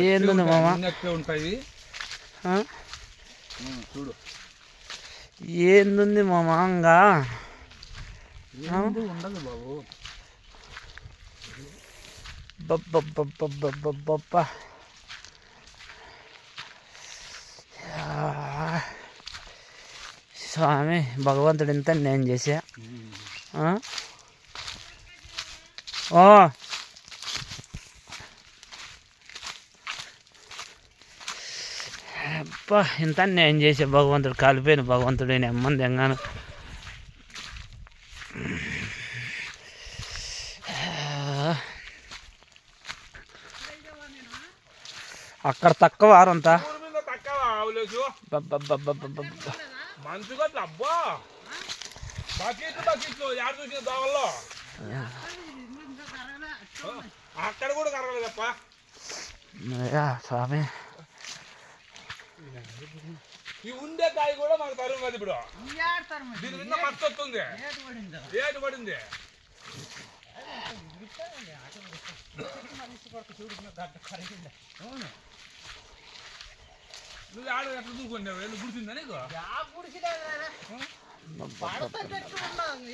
ఏంది మామ ఉంటాయి చూడు ఏంది మామ ఇంకా ఉండదు బాబు స్వామి భగవంతుడు ఇంత నేను చేసా అబ్బా ఇంత నేను చేసా భగవంతుడు కాలిపోయిన భగవంతుడు నెమ్మంది ఎంగాను అక్కడ తక్కువ వారంతా మంచిగా అబ్బా బకెట్లు యాడ చూసిన దావల్లో అక్కడ కూడా కరగలేదప్ప స్వామి ఈ ఉండే కాయ కూడా మాకు తరుము కదా ఇప్పుడు దీని మీద మస్తు వస్తుంది ఏటు పడింది నువ్వు ఆడ ఎట్లా దూకుంటావు ఎందుకు గుడిచిందా నీకు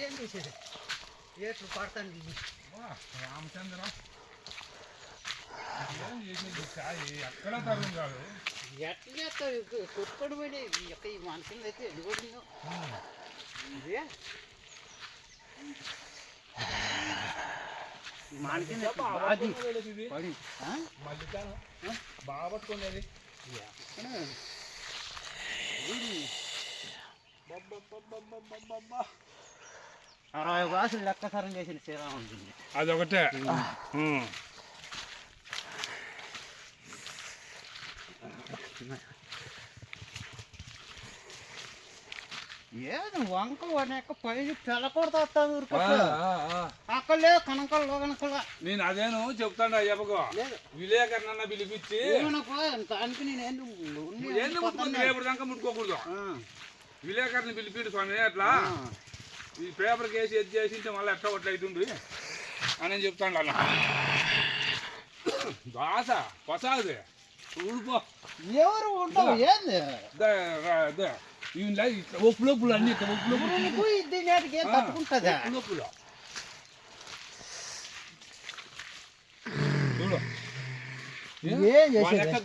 ఏం చేసేది ఏట్లు పడతాను రామచంద్ర ఏం చేసేది కాయ ఎక్కడ తరుము కాదు ఎట్లా చేస్తావు కొట్టుకొని పోయి ఈ మనుషులు అయితే ఎడుగొడిందో ఇదే బాగా పట్టుకునేది అరవై గ్లాసులు లెక్కసారం చేసిన శ్రీరామ ఉంటుంది అదొకటే ఏది వంక వనక పైన తెల్లకూడదు అక్కడ లేదు కనకల్లో కనకల నేను అదేను చెప్తాను అయ్యప్పకు విలేకరణ పిలిపించి దానికి నేను రేపు దాకా ముట్టుకోకూడదు విలేకరణ పిలిపిండు స్వామి అట్లా ఈ పేపర్ కేసి ఎది చేసింటే మళ్ళీ ఎట్లా ఒట్లా అవుతుంది అని చెప్తాను అలా దాస పసాది ఊడిపో ఎవరు ఉంటావు ఏంది ఒప్పులోపులు అన్ని తట్టుకుంటుందా లోపులు చూడు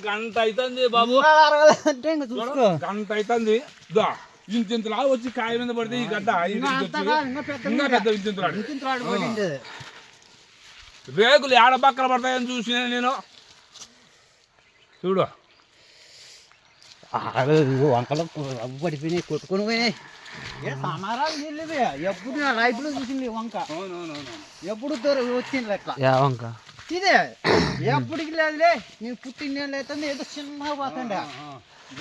గంట అవుతుంది బాబు గంట అవుతుంది ఇంతింతలా వచ్చి కాయ మీద పడితే ఈ గడ్డ ఇంకా పెద్ద ఇంతింతలాడు రేకులు ఏడ పక్కన పడతాయని చూసిన నేను చూడు వంకలు పడిపోయినాయి కొట్టుకొని పోయినాయి సమారాలు నీళ్ళవే ఎప్పుడు నా లైఫ్లో చూసింది వంక ఎప్పుడు వచ్చింది ఎట్లా వంక ఇదే ఎప్పటికి లేదులే నేను పుట్టిన అవుతుంది ఏదో చిన్నగా పోతుండే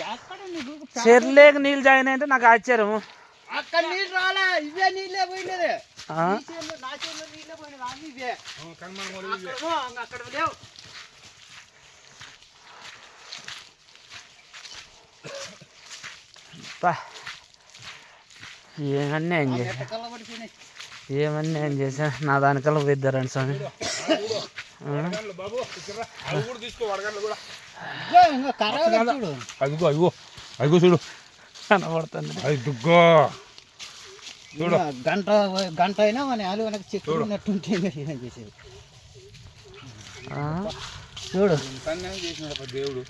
ఎక్కడ చెర్లేక నీళ్ళు జాయిన్ అంటే నాకు ఆశ్చర్యము అక్కడ నీళ్ళు రాలే ఇవే నీళ్ళే పోయినది నా చేతిలో నీళ్ళే పోయినది అన్ని ఇవే అక్కడ లేవు ఏమన్నా ఏం చేసా ఏమన్నా ఏం చేసా నా దానికల్లా పోయిద్దారండి స్వామి అదిగో అదిగో అదిగో చూడు కనబడుతుంది అదిగో చూడు గంట అయినా మన ఆలు వెనక చెక్కున్నట్టుంటే ఏం చేసేది చూడు చేసినాడు దేవుడు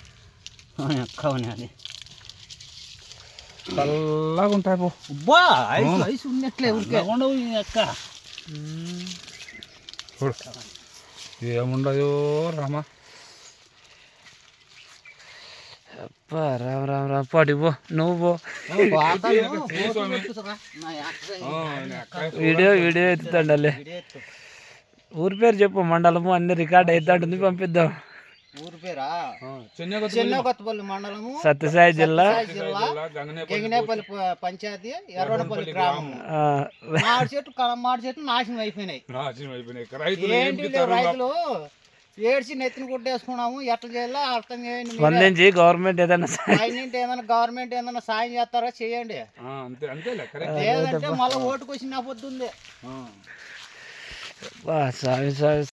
ఎక్కవని అది చల్లగా ఉంటాయి పో బా ఐసు ఉన్నట్లే ఉండవు ఎక్క చూడు ఏముండదు రామా రామ్ రామ్ రామ్ పాటి పో నువ్వు పో వీడియో ఎత్తుతాండి ఊరి పేరు చెప్పు మండలము అన్ని రికార్డ్ అవుతాంటుంది పంపిద్దాం ఊరి పేరా చెన్నకొత్తపల్లి మండలము సత్యసాయి జిల్లా గంగినేపల్లి పంచాయతీ ఎర్రవడపల్లి గ్రామం మాడి చెట్లు నాశనం అయిపోయినాయి ఏంటి రైతులు ఏడ్చి నెత్తిని కొట్టేసుకున్నాము ఎట్లా చేయాలో అర్థం చేయండి స్పందించి గవర్నమెంట్ ఏదైనా గవర్నమెంట్ ఏదైనా సాయం చేస్తారా చేయండి లేదంటే మళ్ళీ ఓటుకు వచ్చిన పొద్దుంది సాయి సాయి